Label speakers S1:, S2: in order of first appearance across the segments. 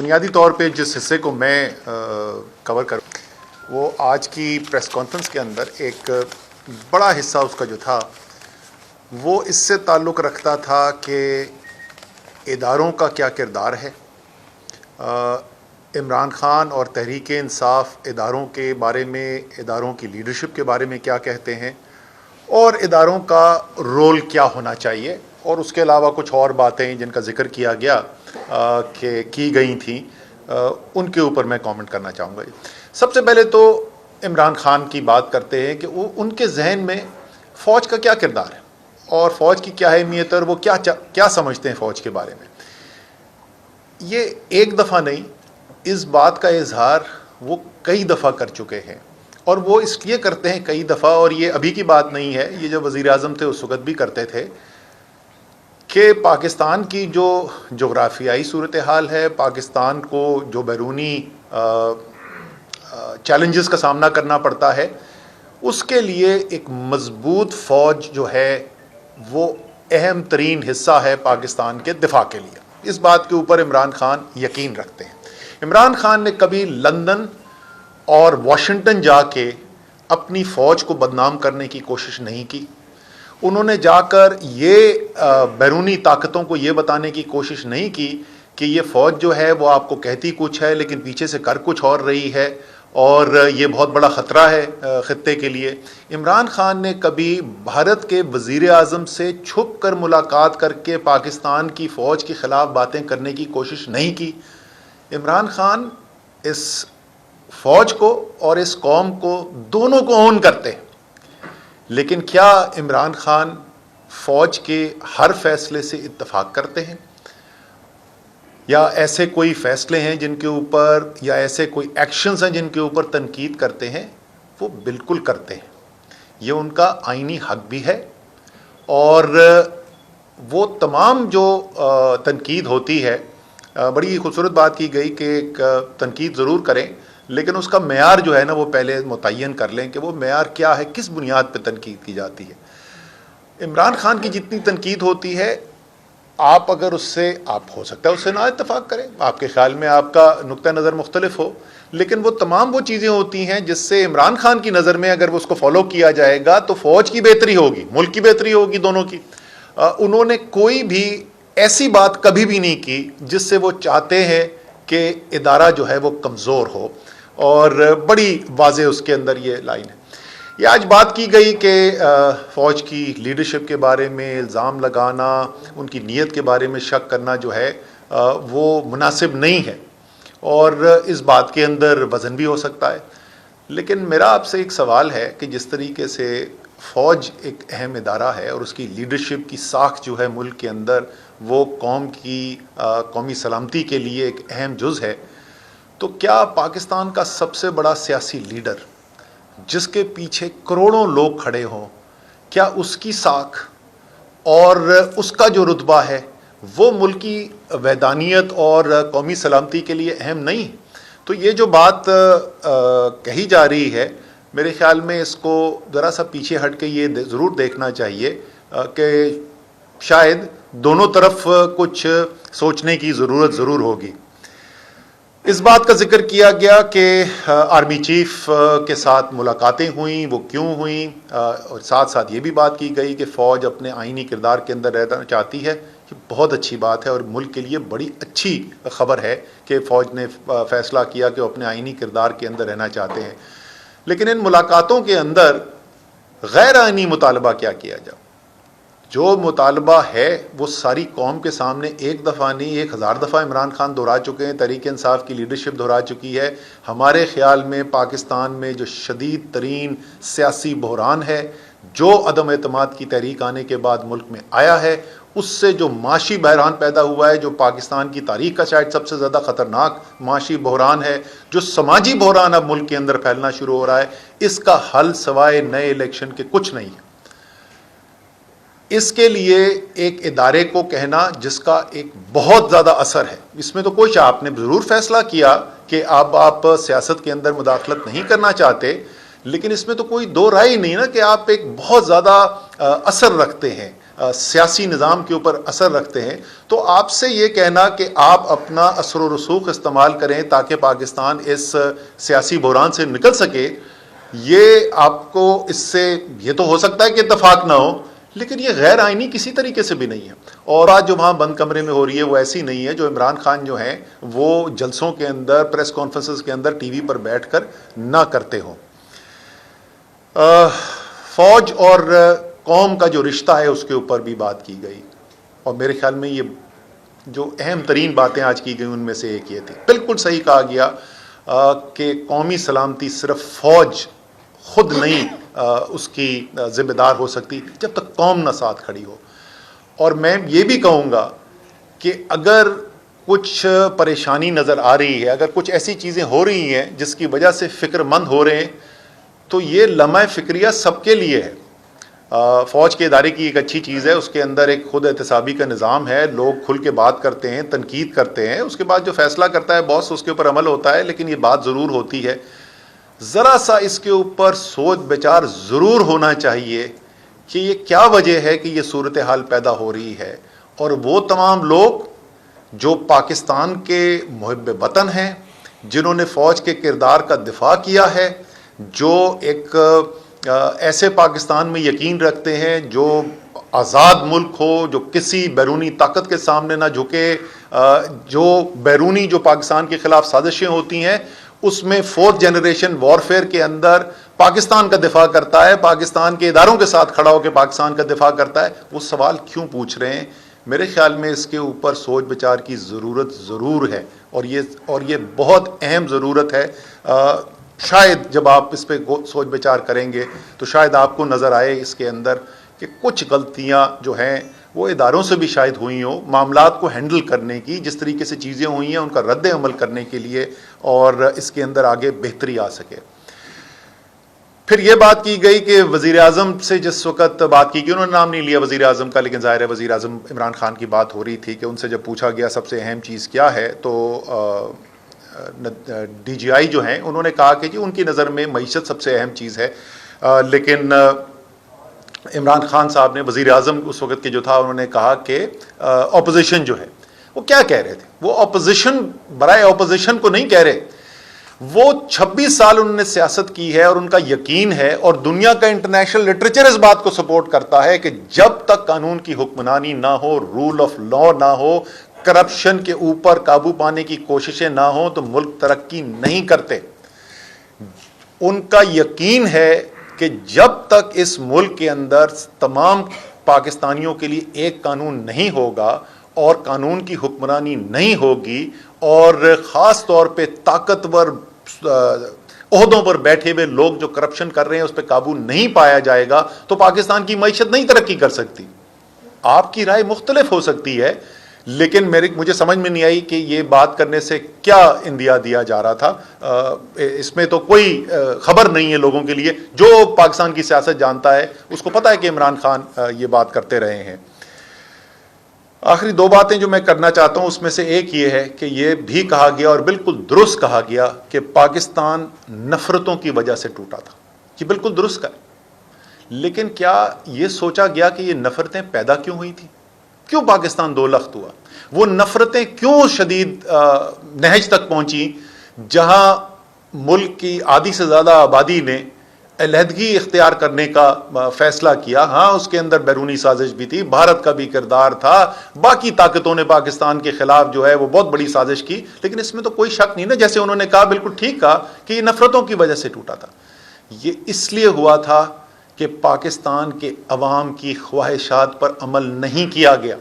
S1: بنیادی طور پہ جس حصے کو میں کور کروں وہ آج کی پریس کانفرنس کے اندر ایک بڑا حصہ اس کا جو تھا وہ اس سے تعلق رکھتا تھا کہ اداروں کا کیا کردار ہے، عمران خان اور تحریک انصاف اداروں کے بارے میں، اداروں کی لیڈرشپ کے بارے میں کیا کہتے ہیں اور اداروں کا رول کیا ہونا چاہیے، اور اس کے علاوہ کچھ اور باتیں جن کا ذکر کیا گیا کہ کی گئی تھیں ان کے اوپر میں کامنٹ کرنا چاہوں گا۔ سب سے پہلے تو عمران خان کی بات کرتے ہیں کہ وہ ان کے ذہن میں فوج کا کیا کردار ہے اور فوج کی کیا اہمیت ہے اور وہ کیا سمجھتے ہیں فوج کے بارے میں۔ یہ ایک دفعہ نہیں، اس بات کا اظہار وہ کئی دفعہ کر چکے ہیں، اور وہ اس لیے کرتے ہیں کئی دفعہ، اور یہ ابھی کی بات نہیں ہے، یہ جو وزیر اعظم تھے اس وقت بھی کرتے تھے، کہ پاکستان کی جو جغرافیائی صورتحال ہے، پاکستان کو جو بیرونی چیلنجز کا سامنا کرنا پڑتا ہے، اس کے لیے ایک مضبوط فوج جو ہے وہ اہم ترین حصہ ہے پاکستان کے دفاع کے لیے۔ اس بات کے اوپر عمران خان یقین رکھتے ہیں۔ عمران خان نے کبھی لندن اور واشنگٹن جا کے اپنی فوج کو بدنام کرنے کی کوشش نہیں کی۔ انہوں نے جا کر یہ بیرونی طاقتوں کو یہ بتانے کی کوشش نہیں کی کہ یہ فوج جو ہے وہ آپ کو کہتی کچھ ہے لیکن پیچھے سے کر کچھ اور رہی ہے اور یہ بہت بڑا خطرہ ہے خطے کے لیے۔ عمران خان نے کبھی بھارت کے وزیر اعظم سے چھپ کر ملاقات کر کے پاکستان کی فوج کے خلاف باتیں کرنے کی کوشش نہیں کی۔ عمران خان اس فوج کو اور اس قوم کو دونوں کو اون کرتے ہیں، لیکن کیا عمران خان فوج کے ہر فیصلے سے اتفاق کرتے ہیں، یا ایسے کوئی فیصلے ہیں جن کے اوپر، یا ایسے کوئی ایکشنز ہیں جن کے اوپر تنقید کرتے ہیں؟ وہ بالکل کرتے ہیں، یہ ان کا آئینی حق بھی ہے، اور وہ تمام جو تنقید ہوتی ہے، بڑی خوبصورت بات کی گئی کہ ایک تنقید ضرور کریں لیکن اس کا معیار جو ہے نا وہ پہلے متعین کر لیں کہ وہ معیار کیا ہے، کس بنیاد پہ تنقید کی جاتی ہے۔ عمران خان کی جتنی تنقید ہوتی ہے، آپ اگر اس سے، آپ ہو سکتا ہے اس سے نہ اتفاق کریں، آپ کے خیال میں آپ کا نقطہ نظر مختلف ہو، لیکن وہ تمام وہ چیزیں ہوتی ہیں جس سے عمران خان کی نظر میں اگر اس کو فالو کیا جائے گا تو فوج کی بہتری ہوگی، ملک کی بہتری ہوگی، دونوں کی۔ انہوں نے کوئی بھی ایسی بات کبھی بھی نہیں کی جس سے وہ چاہتے ہیں کہ ادارہ جو ہے وہ کمزور ہو، اور بڑی واضح اس کے اندر یہ لائن ہے۔ یہ آج بات کی گئی کہ فوج کی لیڈرشپ کے بارے میں الزام لگانا، ان کی نیت کے بارے میں شک کرنا جو ہے وہ مناسب نہیں ہے، اور اس بات کے اندر وزن بھی ہو سکتا ہے۔ لیکن میرا آپ سے ایک سوال ہے کہ جس طریقے سے فوج ایک اہم ادارہ ہے اور اس کی لیڈرشپ کی ساکھ جو ہے ملک کے اندر وہ قوم کی قومی سلامتی کے لیے ایک اہم جز ہے، تو کیا پاکستان کا سب سے بڑا سیاسی لیڈر جس کے پیچھے کروڑوں لوگ کھڑے ہوں، کیا اس کی ساکھ اور اس کا جو رتبہ ہے وہ ملکی وحدانیت اور قومی سلامتی کے لیے اہم نہیں؟ تو یہ جو بات کہی جا رہی ہے، میرے خیال میں اس کو ذرا سا پیچھے ہٹ کے یہ ضرور دیکھنا چاہیے کہ شاید دونوں طرف کچھ سوچنے کی ضرورت ضرور ہوگی۔ اس بات کا ذکر کیا گیا کہ آرمی چیف کے ساتھ ملاقاتیں ہوئیں، وہ کیوں ہوئیں، اور ساتھ ساتھ یہ بھی بات کی گئی کہ فوج اپنے آئینی کردار کے اندر رہنا چاہتی ہے۔ یہ بہت اچھی بات ہے اور ملک کے لیے بڑی اچھی خبر ہے کہ فوج نے فیصلہ کیا کہ وہ اپنے آئینی کردار کے اندر رہنا چاہتے ہیں۔ لیکن ان ملاقاتوں کے اندر غیر آئینی مطالبہ کیا کیا جائے؟ جو مطالبہ ہے وہ ساری قوم کے سامنے ایک دفعہ نہیں 1000 دفعہ عمران خان دہرا چکے ہیں، تحریک انصاف کی لیڈرشپ دہرا چکی ہے۔ ہمارے خیال میں پاکستان میں جو شدید ترین سیاسی بحران ہے، جو عدم اعتماد کی تحریک آنے کے بعد ملک میں آیا ہے، اس سے جو معاشی بحران پیدا ہوا ہے، جو پاکستان کی تاریخ کا شاید سب سے زیادہ خطرناک معاشی بحران ہے، جو سماجی بحران اب ملک کے اندر پھیلنا شروع ہو رہا ہے، اس کا حل سوائے نئے الیکشن کے کچھ نہیں ہے۔ اس کے لیے ایک ادارے کو کہنا جس کا ایک بہت زیادہ اثر ہے، اس میں تو کوئی آپ نے ضرور فیصلہ کیا کہ اب آپ سیاست کے اندر مداخلت نہیں کرنا چاہتے، لیکن اس میں تو کوئی دو رائے نہیں نا کہ آپ ایک بہت زیادہ اثر رکھتے ہیں سیاسی نظام کے اوپر اثر رکھتے ہیں. تو آپ سے یہ کہنا کہ آپ اپنا اثر و رسوخ استعمال کریں تاکہ پاکستان اس سیاسی بحران سے نکل سکے، یہ آپ کو اس سے یہ تو ہو سکتا ہے کہ اتفاق نہ ہو، لیکن یہ غیر آئینی کسی طریقے سے بھی نہیں ہے. اور آج جو وہاں بند کمرے میں ہو رہی ہے وہ ایسی نہیں ہے جو عمران خان جو ہیں وہ جلسوں کے اندر، پریس کانفرنسز کے اندر ٹی وی پر بیٹھ کر نہ کرتے ہوں. فوج اور قوم کا جو رشتہ ہے اس کے اوپر بھی بات کی گئی، اور میرے خیال میں یہ جو اہم ترین باتیں آج کی گئی ان میں سے ایک یہ تھی. بالکل صحیح کہا گیا کہ قومی سلامتی صرف فوج خود نہیں اس کی ذمہ دار ہو سکتی جب تک قوم نہ ساتھ کھڑی ہو. اور میں یہ بھی کہوں گا کہ اگر کچھ پریشانی نظر آ رہی ہے، اگر کچھ ایسی چیزیں ہو رہی ہیں جس کی وجہ سے فکر مند ہو رہے ہیں، تو یہ لمحہ فکریہ سب کے لیے ہے. فوج کے ادارے کی ایک اچھی چیز ہے، اس کے اندر ایک خود احتسابی کا نظام ہے، لوگ کھل کے بات کرتے ہیں، تنقید کرتے ہیں، اس کے بعد جو فیصلہ کرتا ہے باس اس کے اوپر عمل ہوتا ہے. لیکن یہ بات ضرور ہوتی ہے، ذرا سا اس کے اوپر سوچ بچار ضرور ہونا چاہیے کہ یہ کیا وجہ ہے کہ یہ صورتحال پیدا ہو رہی ہے. اور وہ تمام لوگ جو پاکستان کے محب وطن ہیں، جنہوں نے فوج کے کردار کا دفاع کیا ہے، جو ایک ایسے پاکستان میں یقین رکھتے ہیں جو آزاد ملک ہو، جو کسی بیرونی طاقت کے سامنے نہ جھکے، جو بیرونی جو پاکستان کے خلاف سازشیں ہوتی ہیں اس میں فورتھ جنریشن وارفیئر کے اندر پاکستان کا دفاع کرتا ہے، پاکستان کے اداروں کے ساتھ کھڑا ہو کے پاکستان کا دفاع کرتا ہے، وہ سوال کیوں پوچھ رہے ہیں؟ میرے خیال میں اس کے اوپر سوچ بچار کی ضرورت ضرور ہے، اور یہ بہت اہم ضرورت ہے. شاید جب آپ اس پہ سوچ بچار کریں گے تو شاید آپ کو نظر آئے اس کے اندر کہ کچھ غلطیاں جو ہیں وہ اداروں سے بھی شاید ہوئی ہوں، معاملات کو ہینڈل کرنے کی، جس طریقے سے چیزیں ہوئی ہیں ان کا رد عمل کرنے کے لیے، اور اس کے اندر آگے بہتری آ سکے. پھر یہ بات کی گئی کہ وزیر اعظم سے جس وقت بات کی گئی، انہوں نے نام نہیں لیا وزیر اعظم کا، لیکن ظاہر ہے وزیر اعظم عمران خان کی بات ہو رہی تھی کہ ان سے جب پوچھا گیا سب سے اہم چیز کیا ہے، تو ڈی جی آئی جو ہیں انہوں نے کہا کہ جی ان کی نظر میں معیشت سب سے اہم چیز ہے. لیکن عمران خان صاحب نے، وزیر اعظم اس وقت کے جو تھا، انہوں نے کہا کہ اپوزیشن جو ہے وہ کیا کہہ رہے تھے، وہ اپوزیشن برائے اپوزیشن کو نہیں کہہ رہے، وہ 26 سال انہوں نے سیاست کی ہے اور ان کا یقین ہے، اور دنیا کا انٹرنیشنل لٹریچر اس بات کو سپورٹ کرتا ہے کہ جب تک قانون کی حکمرانی نہ ہو، رول آف لا نہ ہو، کرپشن کے اوپر قابو پانے کی کوششیں نہ ہوں تو ملک ترقی نہیں کرتے. ان کا یقین ہے کہ جب تک اس ملک کے اندر تمام پاکستانیوں کے لیے ایک قانون نہیں ہوگا اور قانون کی حکمرانی نہیں ہوگی، اور خاص طور پہ طاقتور عہدوں پر بیٹھے ہوئے لوگ جو کرپشن کر رہے ہیں اس پہ قابو نہیں پایا جائے گا، تو پاکستان کی معیشت نہیں ترقی کر سکتی. آپ کی رائے مختلف ہو سکتی ہے، لیکن مجھے سمجھ میں نہیں آئی کہ یہ بات کرنے سے کیا اندیا دیا جا رہا تھا. اس میں تو کوئی خبر نہیں ہے لوگوں کے لیے. جو پاکستان کی سیاست جانتا ہے اس کو پتا ہے کہ عمران خان یہ بات کرتے رہے ہیں. آخری دو باتیں جو میں کرنا چاہتا ہوں اس میں سے ایک یہ ہے کہ یہ بھی کہا گیا اور بالکل درست کہا گیا کہ پاکستان نفرتوں کی وجہ سے ٹوٹا تھا. یہ بالکل درست ہے، لیکن کیا یہ سوچا گیا کہ یہ نفرتیں پیدا کیوں ہوئی تھیں؟ کیوں پاکستان دو لخت ہوا؟ وہ نفرتیں کیوں شدید نہج تک پہنچی جہاں ملک کی آدھی سے زیادہ آبادی نے علیحدگی اختیار کرنے کا فیصلہ کیا؟ ہاں اس کے اندر بیرونی سازش بھی تھی، بھارت کا بھی کردار تھا، باقی طاقتوں نے پاکستان کے خلاف جو ہے وہ بہت بڑی سازش کی، لیکن اس میں تو کوئی شک نہیں نا، جیسے انہوں نے کہا بالکل ٹھیک کہا کہ یہ نفرتوں کی وجہ سے ٹوٹا تھا. یہ اس لیے ہوا تھا کہ پاکستان کے عوام کی خواہشات پر عمل نہیں کیا گیا،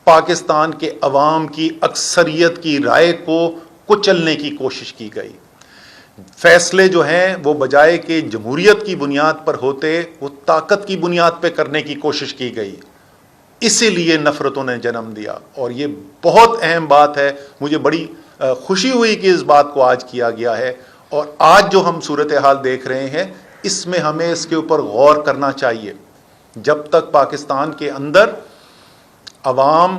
S1: پاکستان کے عوام کی اکثریت کی رائے کو کچلنے کی کوشش کی گئی. فیصلے جو ہیں وہ بجائے کہ جمہوریت کی بنیاد پر ہوتے، وہ طاقت کی بنیاد پہ کرنے کی کوشش کی گئی. اسی لیے نفرتوں نے جنم دیا، اور یہ بہت اہم بات ہے. مجھے بڑی خوشی ہوئی کہ اس بات کو آج کیا گیا ہے، اور آج جو ہم صورتحال دیکھ رہے ہیں اس میں ہمیں اس کے اوپر غور کرنا چاہیے. جب تک پاکستان کے اندر عوام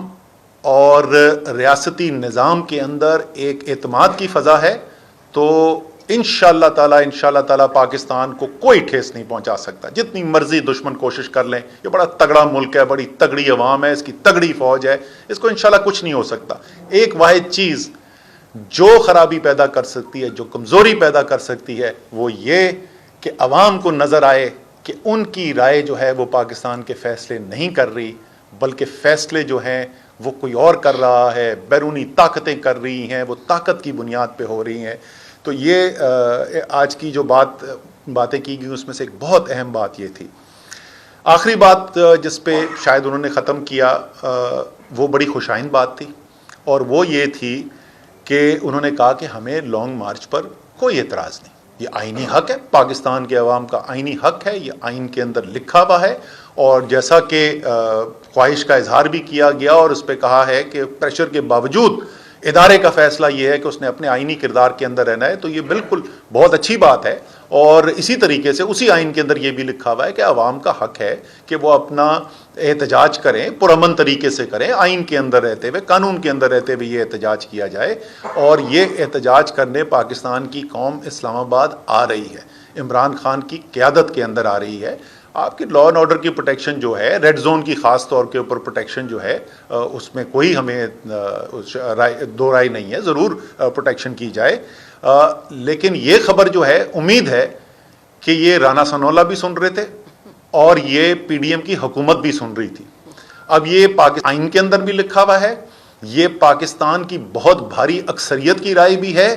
S1: اور ریاستی نظام کے اندر ایک اعتماد کی فضا ہے تو انشاءاللہ تعالی پاکستان کو کوئی ٹھیس نہیں پہنچا سکتا. جتنی مرضی دشمن کوشش کر لیں, یہ بڑا تگڑا ملک ہے, بڑی تگڑی عوام ہے, اس کی تگڑی فوج ہے, اس کو انشاءاللہ کچھ نہیں ہو سکتا. ایک واحد چیز جو خرابی پیدا کر سکتی ہے, جو کمزوری پیدا کر سکتی ہے, وہ یہ کہ عوام کو نظر آئے کہ ان کی رائے جو ہے وہ پاکستان کے فیصلے نہیں کر رہی, بلکہ فیصلے جو ہیں وہ کوئی اور کر رہا ہے, بیرونی طاقتیں کر رہی ہیں, وہ طاقت کی بنیاد پہ ہو رہی ہیں. تو یہ آج کی جو باتیں کی گئی اس میں سے ایک بہت اہم بات یہ تھی. آخری بات جس پہ شاید انہوں نے ختم کیا وہ بڑی خوش آئند بات تھی, اور وہ یہ تھی کہ انہوں نے کہا کہ ہمیں لانگ مارچ پر کوئی اعتراض نہیں, یہ آئینی حق ہے, پاکستان کے عوام کا آئینی حق ہے, یہ آئین کے اندر لکھا ہوا ہے. اور جیسا کہ خواہش کا اظہار بھی کیا گیا اور اس پہ کہا ہے کہ پریشر کے باوجود ادارے کا فیصلہ یہ ہے کہ اس نے اپنے آئینی کردار کے اندر رہنا ہے, تو یہ بالکل بہت اچھی بات ہے. اور اسی طریقے سے اسی آئین کے اندر یہ بھی لکھا ہوا ہے کہ عوام کا حق ہے کہ وہ اپنا احتجاج کریں, پرامن طریقے سے کریں, آئین کے اندر رہتے ہوئے, قانون کے اندر رہتے ہوئے یہ احتجاج کیا جائے. اور یہ احتجاج کرنے پاکستان کی قوم اسلام آباد آ رہی ہے, عمران خان کی قیادت کے اندر آ رہی ہے. آپ کی لا اینڈ آرڈر کی پروٹیکشن جو ہے, ریڈ زون کی خاص طور کے اوپر پروٹیکشن جو ہے, اس میں کوئی ہمیں دو رائے نہیں ہے, ضرور پروٹیکشن کی جائے. لیکن یہ خبر جو ہے, امید ہے کہ یہ رانا ثناءاللہ بھی سن رہے تھے اور یہ پی ڈی ایم کی حکومت بھی سن رہی تھی. اب یہ پاکستان آئین کے اندر بھی لکھا ہوا ہے, یہ پاکستان کی بہت بھاری اکثریت کی رائے بھی ہے,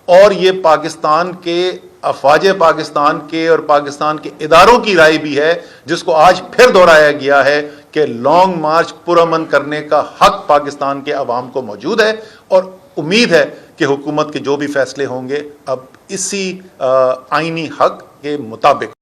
S1: اور یہ پاکستان کے افواج پاکستان کے اور پاکستان کے اداروں کی رائے بھی ہے, جس کو آج پھر دہرایا گیا ہے کہ لانگ مارچ پرامن کرنے کا حق پاکستان کے عوام کو موجود ہے. اور امید ہے کہ حکومت کے جو بھی فیصلے ہوں گے اب اسی آئینی حق کے مطابق